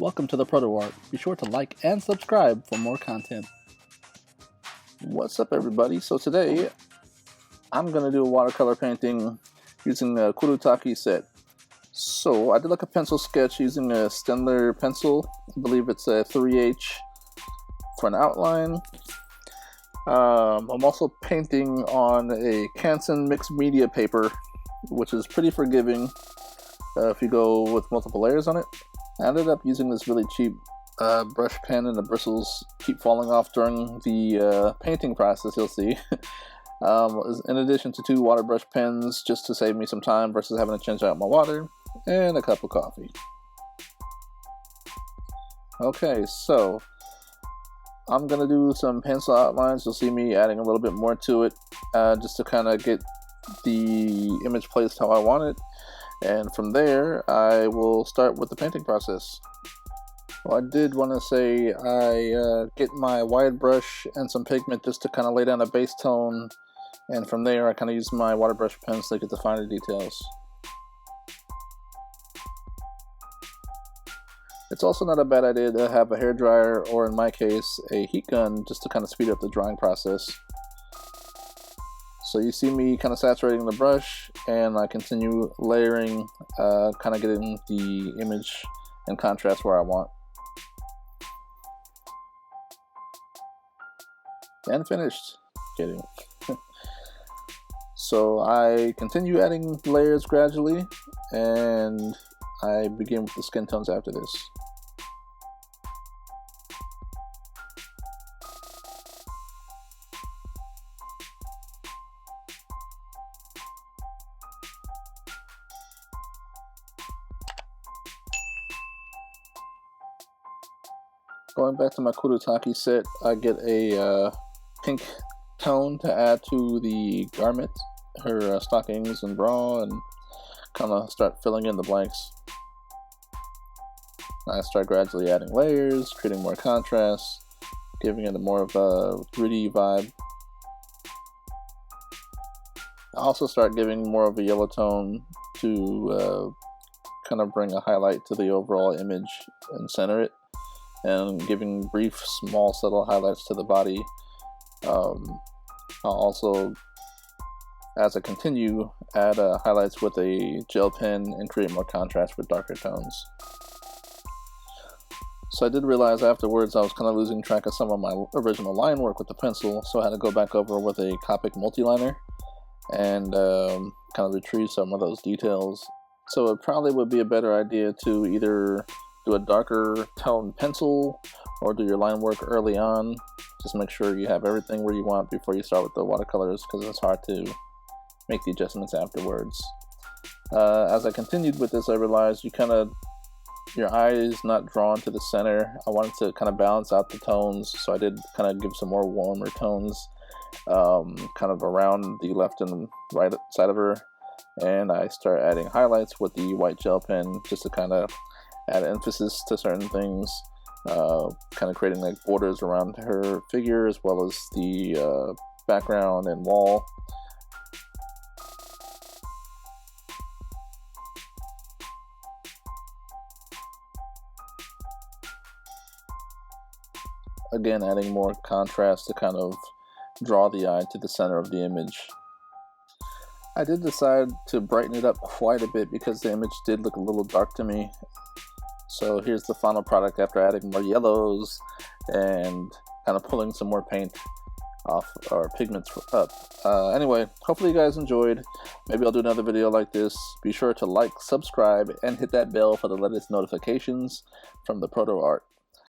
Welcome to the ProtoART. Be sure to like and subscribe for more content. What's up, everybody? So today I'm going to do a watercolor painting using a kuretake set. So I did like a pencil sketch using a staedtler pencil. I believe it's a 3H for an outline. I'm also painting on a Canson mixed media paper, which is pretty forgiving if you go with multiple layers on it. I ended up using this really cheap brush pen, and the bristles keep falling off during the painting process, you'll see. In addition to 2 water brush pens, just to save me some time versus having to change out my water, and a cup of coffee. Okay, so I'm going to do some pencil outlines. You'll see me adding a little bit more to it, just to kind of get the image placed how I want it. And from there, I will start with the painting process. Well, I did want to say I get my wide brush and some pigment just to kind of lay down a base tone. And from there, I kind of use my water brush pens to get the finer details. It's also not a bad idea to have a hairdryer, or in my case, a heat gun, just to kind of speed up the drying process. So you see me kind of saturating the brush, and I continue layering, kind of getting the image and contrast where I want. And finished. Kidding. So I continue adding layers gradually, and I begin with the skin tones after this. Going back to my kuretake set, I get a pink tone to add to the garment, her stockings and bra, and kind of start filling in the blanks. I start gradually adding layers, creating more contrast, giving it a more of a 3D vibe. I also start giving more of a yellow tone to kind of bring a highlight to the overall image and center it, and giving brief, small, subtle highlights to the body. I'll also, as I continue, add highlights with a gel pen and create more contrast with darker tones. So I did realize afterwards I was kind of losing track of some of my original line work with the pencil, so I had to go back over with a Copic multiliner and kind of retrieve some of those details. So it probably would be a better idea to either do a darker tone pencil or do your line work early on. Just make sure you have everything where you want before you start with the watercolors, because it's hard to make the adjustments afterwards. As I continued with this, I realized your eye is not drawn to the center. I wanted to kind of balance out the tones, so I did kind of give some more warmer tones kind of around the left and right side of her, and I start adding highlights with the white gel pen just to kind of add emphasis to certain things, kind of creating like borders around her figure as well as the background and wall. Again, adding more contrast to kind of draw the eye to the center of the image. I did decide to brighten it up quite a bit because the image did look a little dark to me. So here's the final product after adding more yellows and kind of pulling some more paint off, or pigments up. Anyway, hopefully you guys enjoyed. Maybe I'll do another video like this. Be sure to like, subscribe, and hit that bell for the latest notifications from the ProtoArt.